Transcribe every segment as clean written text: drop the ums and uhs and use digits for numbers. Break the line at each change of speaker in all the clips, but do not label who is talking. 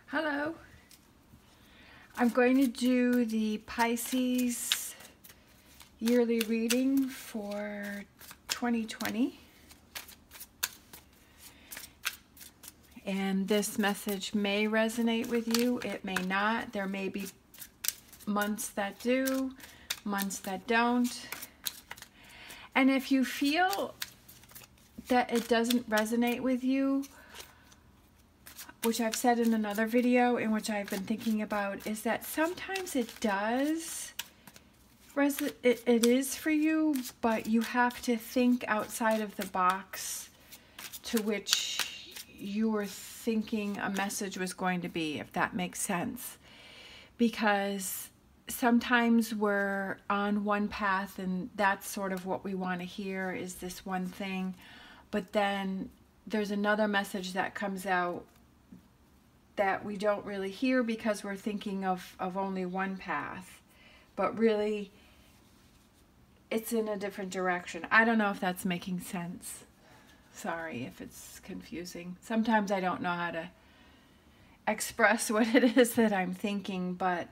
Hello. I'm going to do the Pisces yearly reading for 2020. And this message may resonate with you. It may not. There may be months that do, months that don't. And if you feel that it doesn't resonate with you, which I've said in another video, in which I've been thinking about, is that sometimes it does, it is for you, but you have to think outside of the box to which you were thinking a message was going to be, if that makes sense. Because sometimes we're on one path and that's sort of what we want to hear, is this one thing, but then there's another message that comes out that we don't really hear because we're thinking of only one path, but really it's in a different direction. I don't know if that's making sense. Sorry if it's confusing. Sometimes I don't know how to express what it is that I'm thinking, but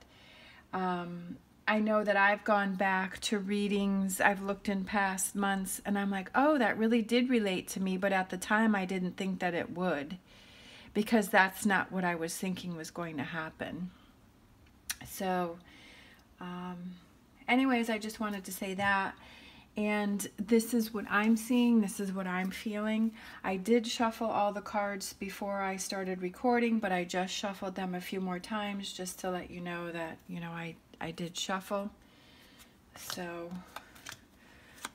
I know that I've gone back to readings I've looked in past months and I'm like, oh, that really did relate to me, but at the time I didn't think that it would, because that's not what I was thinking was going to happen. So anyways, I just wanted to say that. And this is what I'm seeing. This is what I'm feeling. I did shuffle all the cards before I started recording, but I just shuffled them a few more times just to let you know that, I did shuffle. So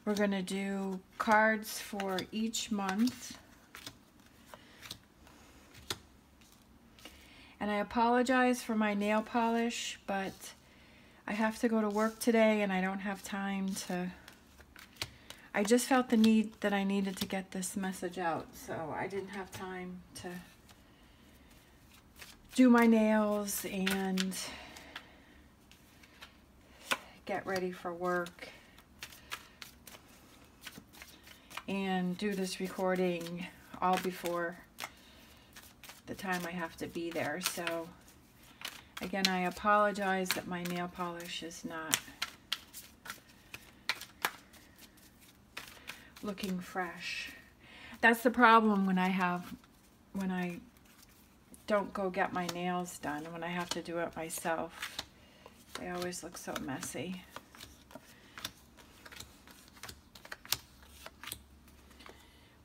we're going to do cards for each month. And I apologize for my nail polish, but I have to go to work today and I don't have time to... I just felt the need that I needed to get this message out, so I didn't have time to do my nails and get ready for work and do this recording all before the time I have to be there. So again, I apologize that my nail polish is not looking fresh. That's the problem when I don't go get my nails done, when I have to do it myself. They always look so messy.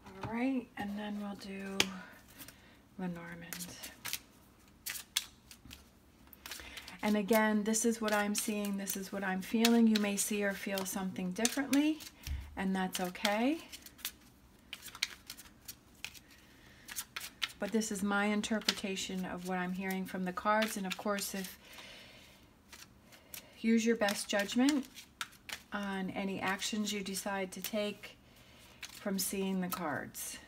All right, and then we'll do Lenormand. And again, this is what I'm seeing, this is what I'm feeling. You may see or feel something differently, and that's okay. But this is my interpretation of what I'm hearing from the cards, and of course, use your best judgment on any actions you decide to take from seeing the cards.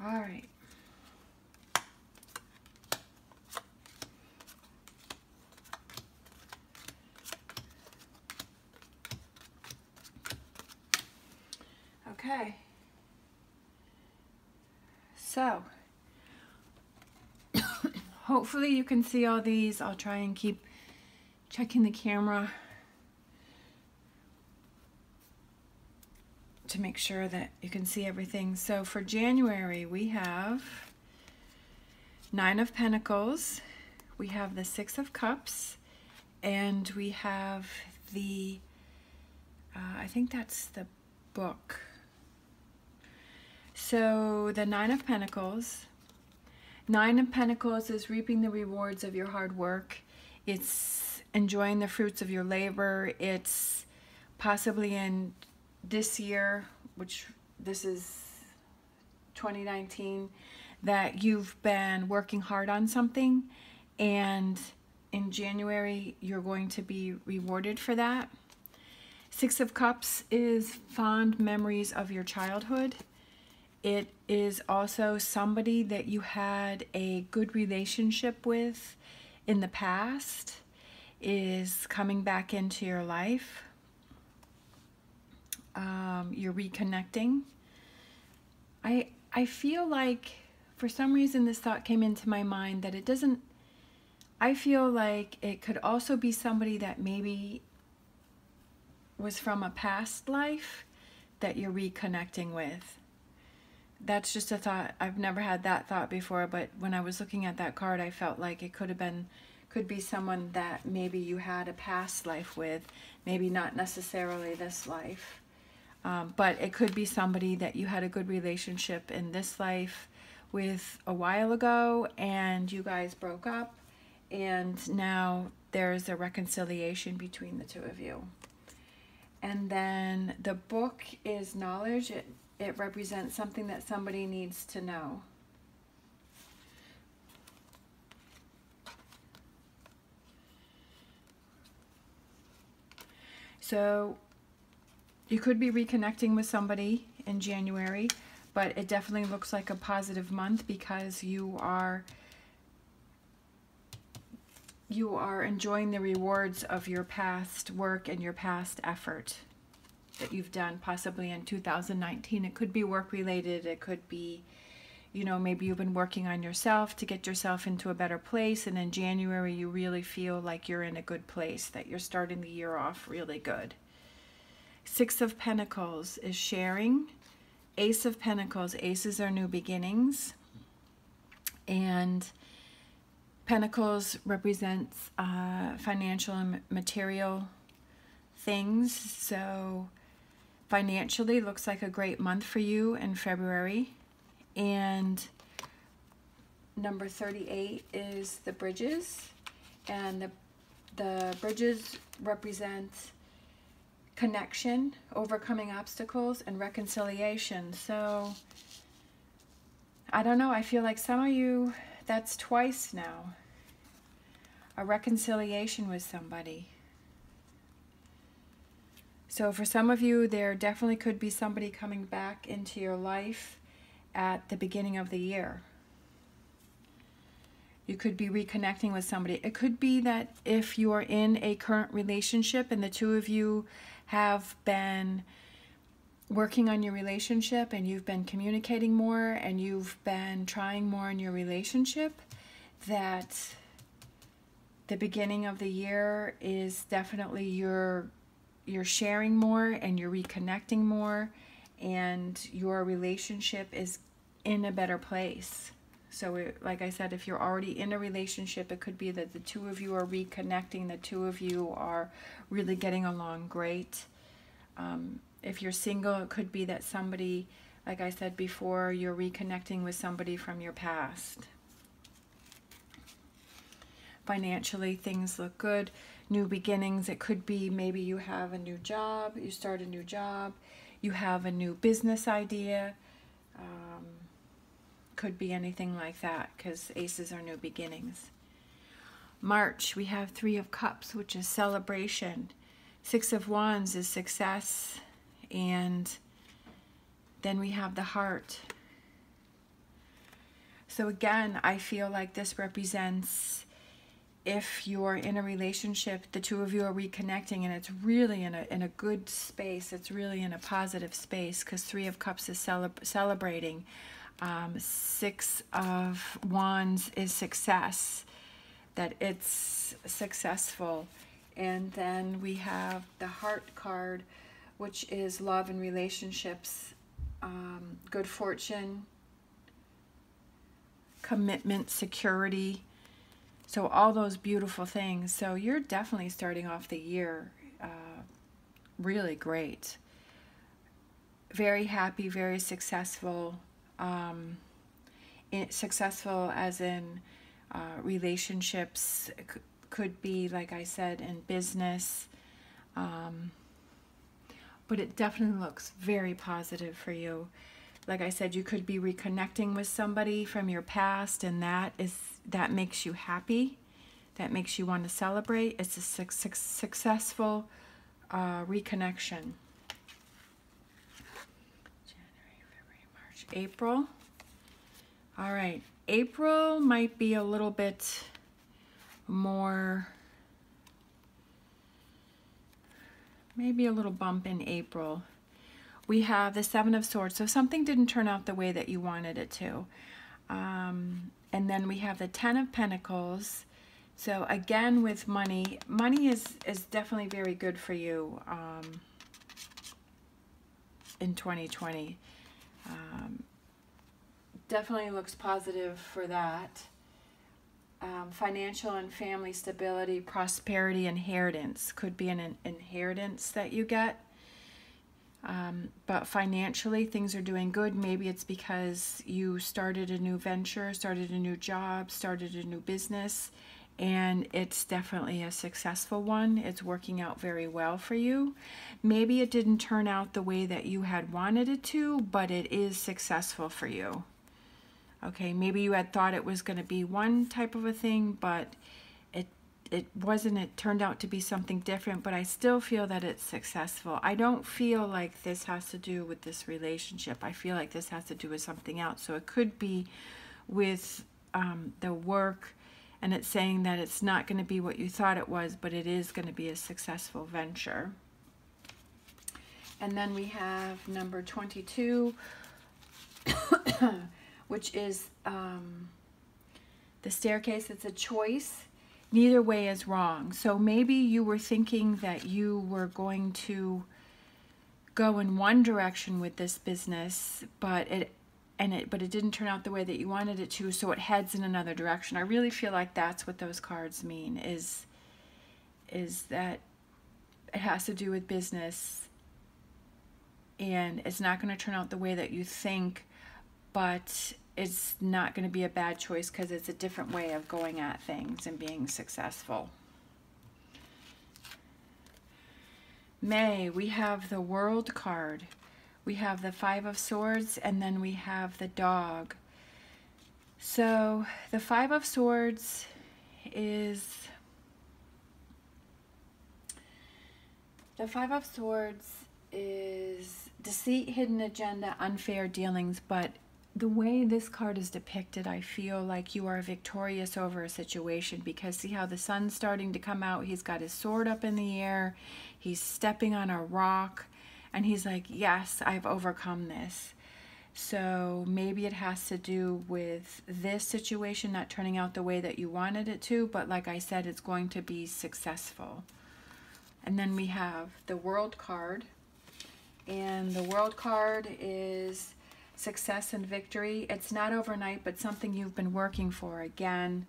All right. Okay. So, hopefully you can see all these. I'll try and keep checking the camera to make sure that you can see everything. So for January, we have 9 of Pentacles, we have the 6 of Cups, and we have the, I think that's the book. So the 9 of Pentacles. 9 of Pentacles is reaping the rewards of your hard work. It's enjoying the fruits of your labor. It's possibly in this year, which this is 2019, that you've been working hard on something, and in January you're going to be rewarded for that. 6 of Cups is fond memories of your childhood. It is also somebody that you had a good relationship with in the past is coming back into your life. You're reconnecting. I feel like for some reason this thought came into my mind that it doesn't, I feel like it could also be somebody that maybe was from a past life that you're reconnecting with. That's just a thought. I've never had that thought before, but when I was looking at that card, I felt like it could be someone that maybe you had a past life with, maybe not necessarily this life. But it could be somebody that you had a good relationship in this life with a while ago, and you guys broke up, and now there's a reconciliation between the two of you. And then the book is knowledge. It represents something that somebody needs to know. So you could be reconnecting with somebody in January, but it definitely looks like a positive month because you are enjoying the rewards of your past work and your past effort that you've done possibly in 2019. It could be work related. It could be, you know, maybe you've been working on yourself to get yourself into a better place, and in January you really feel like you're in a good place, that you're starting the year off really good. Six of Pentacles is sharing. Ace of Pentacles, aces are new beginnings. And Pentacles represents financial and material things. So financially looks like a great month for you in February. And number 38 is the bridges. And the bridges represent connection, overcoming obstacles, and reconciliation. So I don't know, I feel like some of you, that's twice now, a reconciliation with somebody. So for some of you, there definitely could be somebody coming back into your life at the beginning of the year. You could be reconnecting with somebody. It could be that if you are in a current relationship and the two of you have been working on your relationship and you've been communicating more and you've been trying more in your relationship, that the beginning of the year is definitely you're sharing more and you're reconnecting more, and your relationship is in a better place. So like I said, if you're already in a relationship, it could be that the two of you are reconnecting, the two of you are really getting along great. If you're single, it could be that somebody, like I said before, you're reconnecting with somebody from your past. Financially, things look good. New beginnings, it could be maybe you have a new job, you start a new job, you have a new business idea. Could be anything like that, because aces are new beginnings. March, we have Three of Cups, which is celebration. Six of Wands is success. And then we have the Heart. So again, I feel like this represents if you're in a relationship, the two of you are reconnecting, and it's really in a good space. It's really in a positive space, because Three of Cups is celebrating. Six of Wands is success, that it's successful. And then we have the Heart card, which is love and relationships, good fortune, commitment, security. So all those beautiful things. So you're definitely starting off the year really great. Very happy, very successful. Successful as in relationships, could be, like I said, in business. But it definitely looks very positive for you. Like I said, you could be reconnecting with somebody from your past, and that makes you happy. That makes you want to celebrate. It's a successful reconnection. January, February, March, April. All right, April might be a little bit more, maybe a little bump in April. We have the Seven of Swords. So something didn't turn out the way that you wanted it to. And then we have the Ten of Pentacles. So again, with money, money is definitely very good for you in 2020. Definitely looks positive for that. Financial and family stability, prosperity, inheritance. Could be an inheritance that you get. But financially, things are doing good. Maybe it's because you started a new venture, started a new job, started a new business, and it's definitely a successful one. It's working out very well for you. Maybe it didn't turn out the way that you had wanted it to, but it is successful for you. Okay, maybe you had thought it was going to be one type of a thing, but it wasn't. It turned out to be something different, but I still feel that it's successful. I don't feel like this has to do with this relationship. I feel like this has to do with something else. So it could be with the work, and it's saying that it's not going to be what you thought it was, but it is going to be a successful venture. And then we have number 22, which is the staircase. It's a choice. Neither way is wrong. So maybe you were thinking that you were going to go in one direction with this business, but it didn't turn out the way that you wanted it to, so it heads in another direction. I really feel like that's what those cards mean, is that it has to do with business, and it's not going to turn out the way that you think, but it's not going to be a bad choice because it's a different way of going at things and being successful. May, we have the World card. We have the Five of Swords, and then we have the Dog. So the Five of Swords is... The Five of Swords is deceit, hidden agenda, unfair dealings, but the way this card is depicted, I feel like you are victorious over a situation, because see how the sun's starting to come out? He's got his sword up in the air. He's stepping on a rock, and he's like, yes, I've overcome this. So maybe it has to do with this situation not turning out the way that you wanted it to, but like I said, it's going to be successful. And then we have the World card, and the World card is success and victory. It's not overnight, but something you've been working for. Again,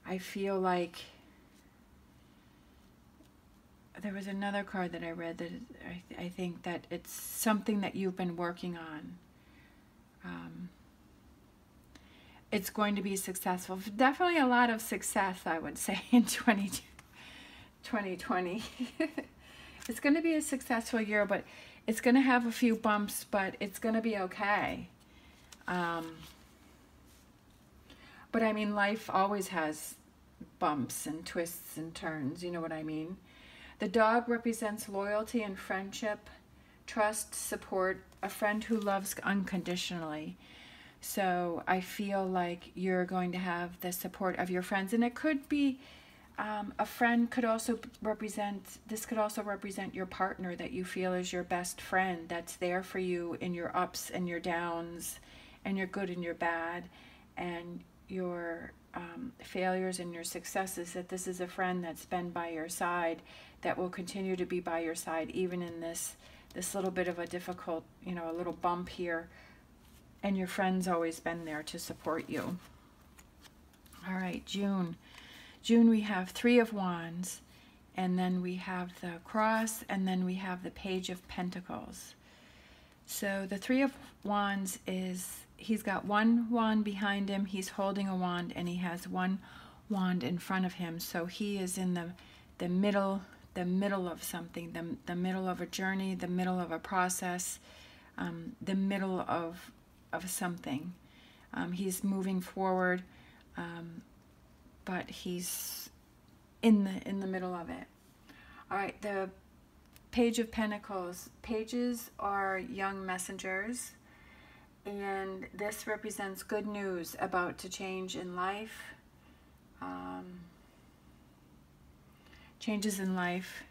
I feel like there was another card that I read that I think that it's something that you've been working on. It's going to be successful. Definitely a lot of success, I would say, in 2020. It's going to be a successful year, but it's going to have a few bumps, but it's going to be okay. But I mean, life always has bumps and twists and turns, you know what I mean? The Dog represents loyalty and friendship, trust, support, a friend who loves unconditionally. So I feel like you're going to have the support of your friends, and it could be a friend could also represent, this could also represent your partner that you feel is your best friend, that's there for you in your ups and your downs, and your good and your bad, and your failures and your successes, that this is a friend that's been by your side, that will continue to be by your side, even in this little bit of a difficult, you know, a little bump here, and your friend's always been there to support you. All right, June. June, we have Three of Wands, and then we have the Cross, and then we have the Page of Pentacles. So the Three of Wands is, he's got one wand behind him, he's holding a wand, and he has one wand in front of him. So he is in the middle of something, the middle of a journey, the middle of a process, the middle of something. He's moving forward, but he's in the middle of it. All right, the Page of Pentacles. Pages are young messengers, And this represents good news about to change in life. Changes in life.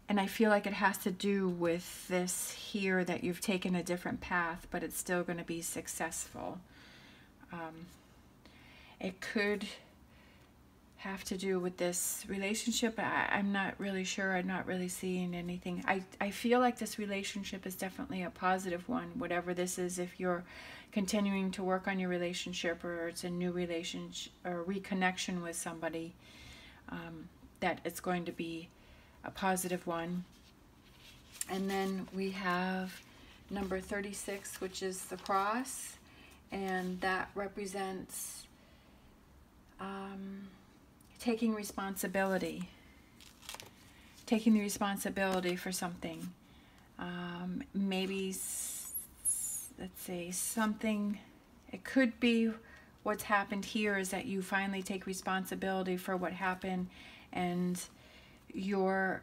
And I feel like it has to do with this here, that you've taken a different path, but it's still going to be successful. It could have to do with this relationship. I'm not really sure. I'm not really seeing anything. I feel like this relationship is definitely a positive one, whatever this is. If you're continuing to work on your relationship, or it's a new relationship or reconnection with somebody, that it's going to be a positive one. And then we have number 36, which is the cross, and that represents taking responsibility. Taking the responsibility for something. Maybe, let's say, something, it could be what's happened here is that you finally take responsibility for what happened, and you're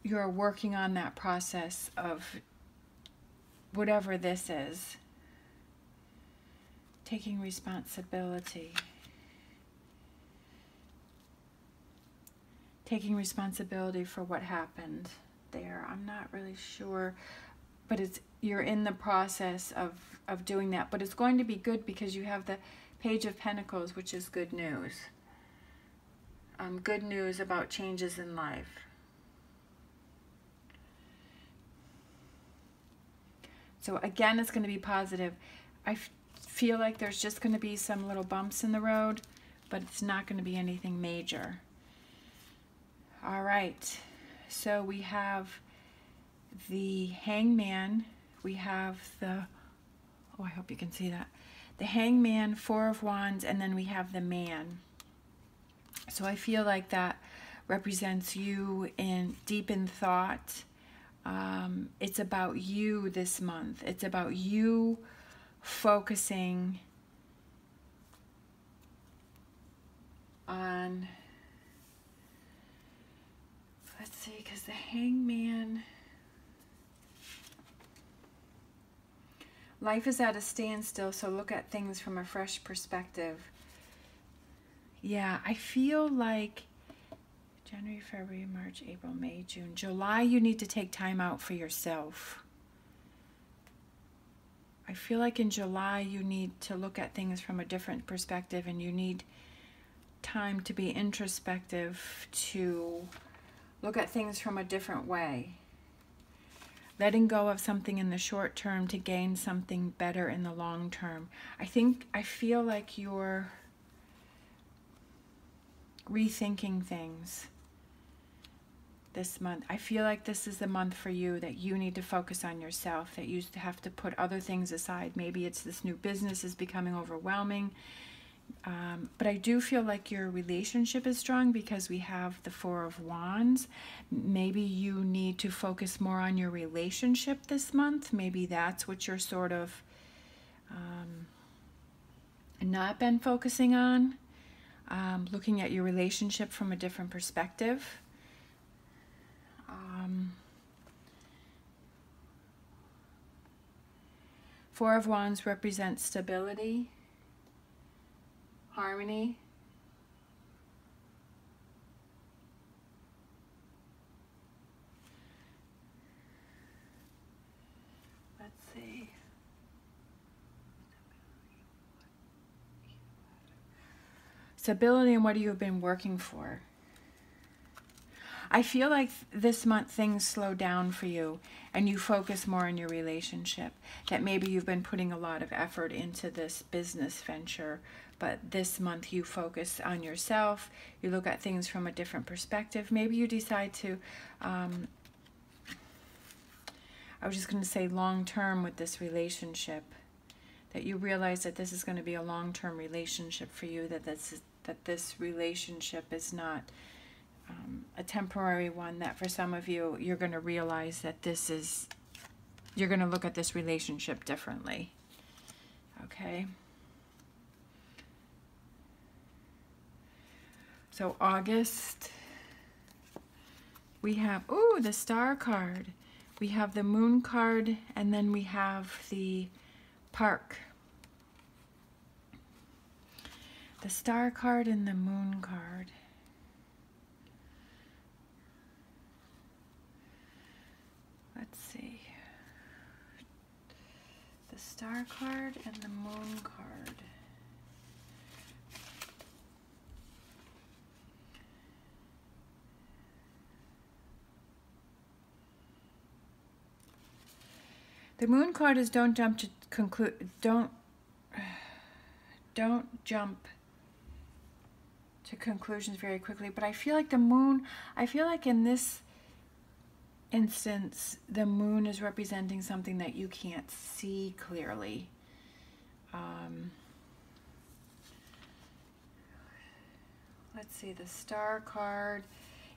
working on that process of whatever this is. Taking responsibility. Taking responsibility for what happened there. I'm not really sure, but you're in the process of doing that. But it's going to be good because you have the Page of Pentacles, which is good news. Good news about changes in life. So again, it's going to be positive. I feel like there's just going to be some little bumps in the road, but it's not going to be anything major. All right, so we have the Hangman. We have the, oh, I hope you can see that. The Hangman, Four of Wands, and then we have the Man. So I feel like that represents you deep in thought. It's about you this month. It's about you focusing on, let's see, because the Hangman, life is at a standstill, so look at things from a fresh perspective. Yeah, I feel like January, February, March, April, May, June, July, you need to take time out for yourself. I feel like in July you need to look at things from a different perspective, and you need time to be introspective, to look at things from a different way. Letting go of something in the short term to gain something better in the long term. I feel like you're rethinking things this month. I feel like this is the month for you that you need to focus on yourself, that you have to put other things aside. Maybe it's this new business is becoming overwhelming. But I do feel like your relationship is strong because we have the Four of Wands. Maybe you need to focus more on your relationship this month. Maybe that's what you're sort of not been focusing on. Looking at your relationship from a different perspective. Four of Wands represents stability, harmony. Let's see. Stability and what you've been working for. I feel like this month things slow down for you and you focus more on your relationship. That maybe you've been putting a lot of effort into this business venture, but this month you focus on yourself. You look at things from a different perspective. Maybe you decide to, I was just going to say long term with this relationship. That you realize that this is going to be a long-term relationship for you. That this relationship is not a temporary one, that for some of you, you're going to realize that you're going to look at this relationship differently. Okay? So August, we have, ooh, the Star card. We have the Moon card, and then we have the Park. The Star card and the Moon card. Let's see. The Star card and the Moon card. The Moon card is don't jump to conclude. Don't jump to conclusions very quickly. But I feel like the Moon. I feel like in this instance, the Moon is representing something that you can't see clearly. Let's see. The Star card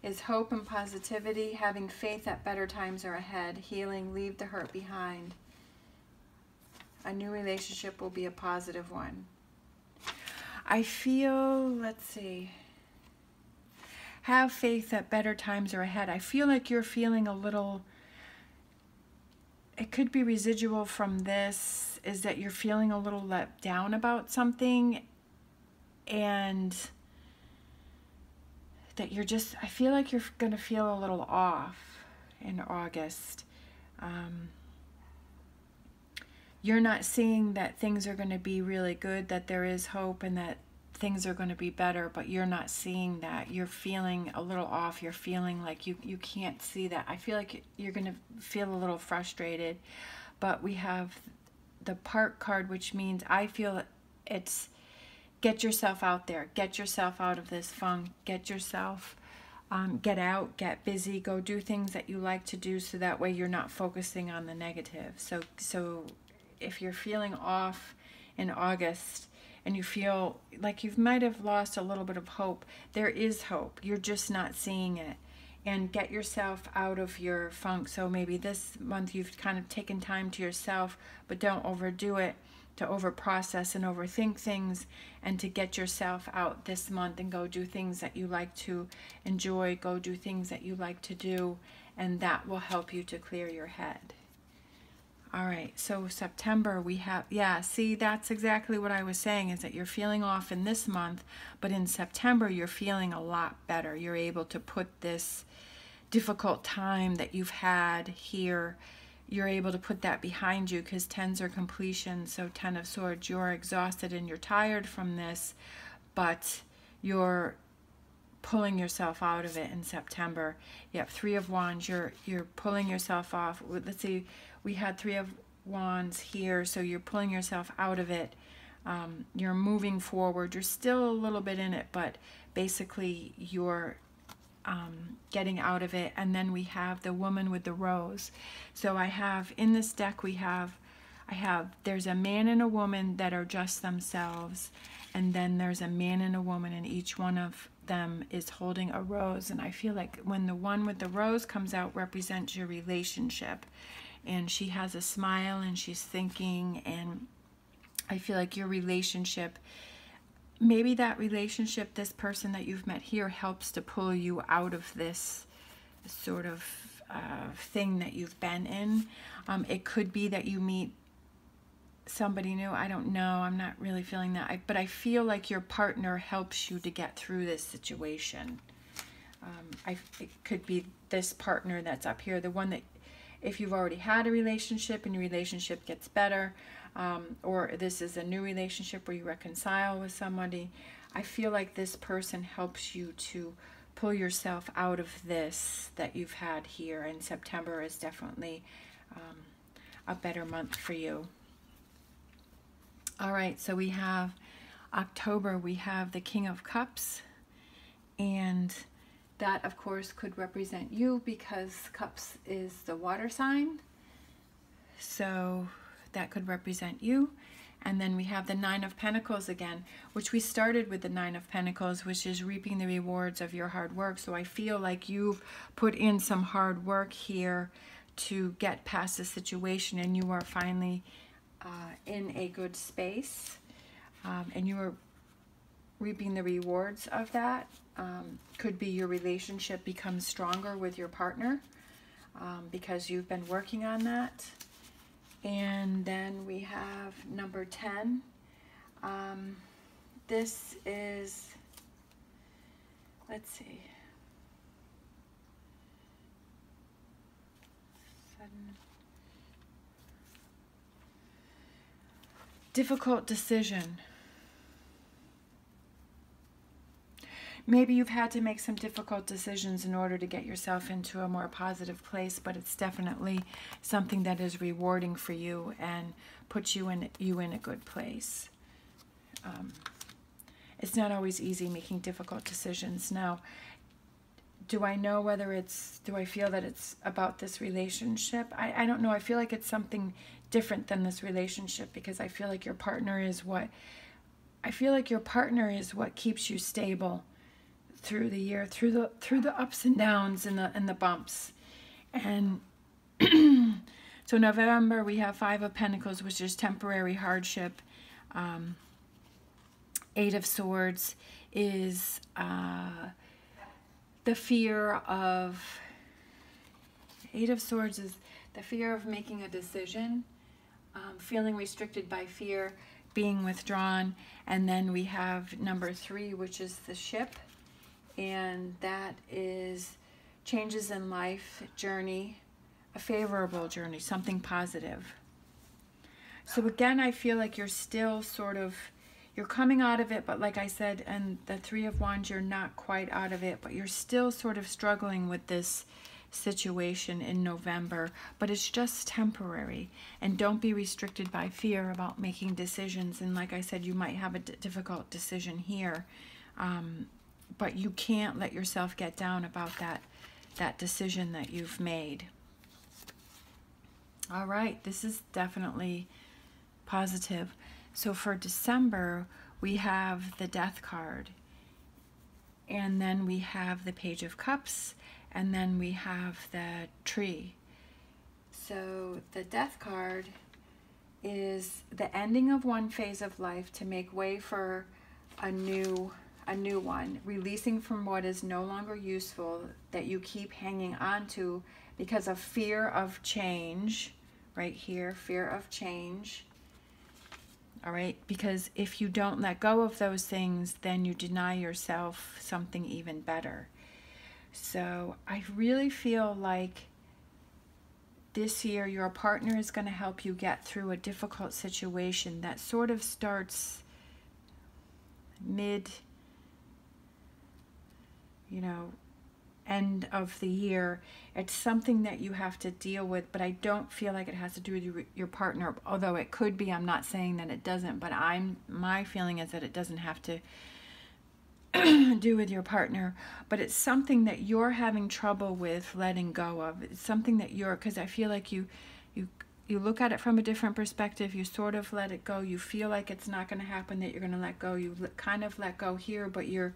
is hope and positivity, having faith that better times are ahead, healing, leave the hurt behind. A new relationship will be a positive one. I feel, let's see, have faith that better times are ahead. I feel like you're feeling a little, it could be residual from this, is that you're feeling a little let down about something, and that you're just, I feel like you're going to feel a little off in August. You're not seeing that things are going to be really good, that there is hope and that things are going to be better, but you're not seeing that. You're feeling a little off. You're feeling like you can't see that. I feel like you're going to feel a little frustrated, but we have the Park card, which means I feel it's get yourself out there. Get yourself out of this funk. Get yourself, get out, get busy, go do things that you like to do, so that way you're not focusing on the negative. So if you're feeling off in August and you feel like you might have lost a little bit of hope, there is hope. You're just not seeing it. And get yourself out of your funk. So maybe this month you've kind of taken time to yourself, but don't overdo it, to overprocess and overthink things, and to get yourself out this month and go do things that you like to enjoy, go do things that you like to do, and that will help you to clear your head. All right, so September we have, yeah, see, that's exactly what I was saying, is that you're feeling off in this month, but in September you're feeling a lot better. You're able to put this difficult time that you've had here, you're able to put that behind you, because tens are completion. So 10 of Swords, you're exhausted and you're tired from this, but you're pulling yourself out of it in September. Yep, 3 of Wands, you're pulling yourself off. Let's see, we had 3 of Wands here, so you're pulling yourself out of it. You're moving forward. You're still a little bit in it, but basically you're getting out of it. And then we have the Woman with the Rose. So I have in this deck, there's a man and a woman that are just themselves, and then there's a man and a woman, and each one of them is holding a rose. And I feel like when the one with the rose comes out, represents your relationship, and she has a smile and she's thinking, and I feel like your relationship, maybe that relationship, this person that you've met here, helps to pull you out of this sort of thing that you've been in. It could be that you meet somebody new. I don't know. I'm not really feeling that. But I feel like your partner helps you to get through this situation. It could be this partner that's up here, the one that, if you've already had a relationship and your relationship gets better, or this is a new relationship where you reconcile with somebody, I feel like this person helps you to pull yourself out of this that you've had here, and September is definitely a better month for you. All right, so we have October, we have the King of Cups, and that of course could represent you, because Cups is the water sign, so that could represent you. And then we have the Nine of Pentacles again, which we started with the Nine of Pentacles, which is reaping the rewards of your hard work. So I feel like you've put in some hard work here to get past the situation, and you are finally in a good space, and you are reaping the rewards of that. Could be your relationship becomes stronger with your partner. because you've been working on that. And then we have number 10. This is, let's see, 7. Difficult decision. Maybe you've had to make some difficult decisions in order to get yourself into a more positive place, but it's definitely something that is rewarding for you and puts you in a good place. It's not always easy making difficult decisions. Now, do I know whether do I feel that it's about this relationship? I don't know. I feel like it's something different than this relationship, because I feel like your partner is what keeps you stable through the year, through the ups and downs and the bumps. And so November, we have 5 of Pentacles, which is temporary hardship. 8 of Swords is the fear of, 8 of Swords is the fear of making a decision, feeling restricted by fear, being withdrawn. And then we have number 3, which is the Ship. And that is changes in life, journey, a favorable journey, something positive. So again, I feel like you're still you're coming out of it, but like I said, and the 3 of Wands, you're not quite out of it, but you're still sort of struggling with this situation in November, but it's just temporary. And don't be restricted by fear about making decisions. And like I said, you might have a difficult decision here. But you can't let yourself get down about that decision that you've made. All right, this is definitely positive. So for December, we have the Death card. And then we have the Page of Cups. And then we have the Tree. So the Death card is the ending of one phase of life to make way for a new one, releasing from what is no longer useful that you keep hanging on to because of fear of change. Right here, fear of change. All right, because if you don't let go of those things, then you deny yourself something even better. So I really feel like this year your partner is going to help you get through a difficult situation that sort of starts mid, end of the year. It's something that you have to deal with, but I don't feel like it has to do with your partner, although it could be. I'm not saying that it doesn't, but my feeling is that it doesn't have to do with your partner, but it's something that you're having trouble with letting go of. It's something that because I feel like you look at it from a different perspective. You sort of let it go. You feel like it's not going to happen, that you're going to let go. You kind of let go here, but you're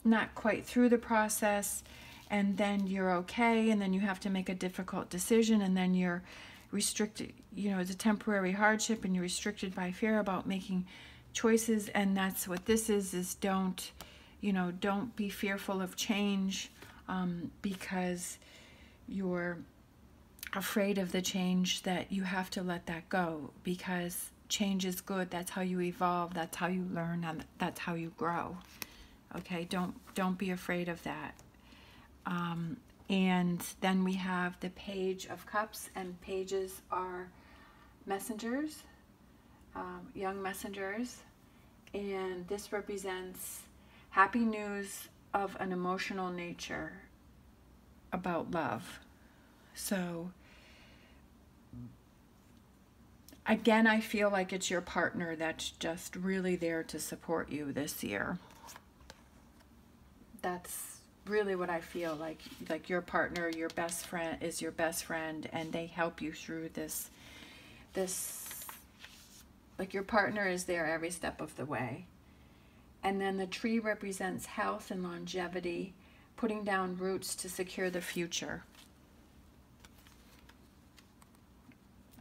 not quite through the process, and then you're okay, and then you have to make a difficult decision, and then you're restricted. It's a temporary hardship, and you're restricted by fear about making choices. And that's what this is don't be fearful of change, because you're afraid of the change, that you have to let that go, because change is good. That's how you evolve, that's how you learn, and that's how you grow. Okay, don't be afraid of that. And then we have the Page of Cups, and pages are messengers, young messengers, and this represents happy news of an emotional nature about love. So again, I feel like it's your partner that's just really there to support you this year. That's really what I feel like your partner, your best friend, is your best friend, and they help you through this, like your partner is there every step of the way. And then the Tree represents health and longevity, putting down roots to secure the future.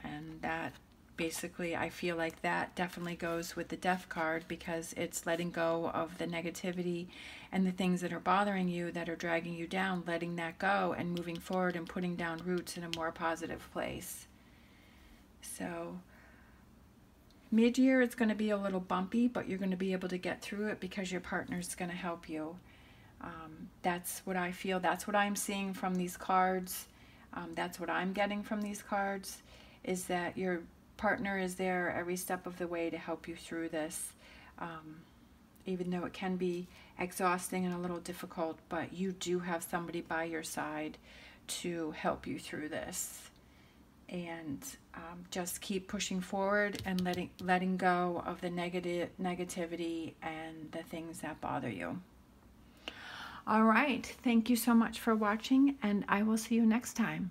And that basically, I feel like that definitely goes with the Death card, because it's letting go of the negativity and the things that are bothering you, that are dragging you down, letting that go and moving forward and putting down roots in a more positive place. So mid-year, it's going to be a little bumpy, but you're going to be able to get through it because your partner's going to help you. That's what I feel. That's what I'm seeing from these cards. That's what I'm getting from these cards, is that your partner is there every step of the way to help you through this, even though it can be exhausting and a little difficult, but you do have somebody by your side to help you through this. And just keep pushing forward and letting go of the negativity and the things that bother you. All right, thank you so much for watching, and I will see you next time.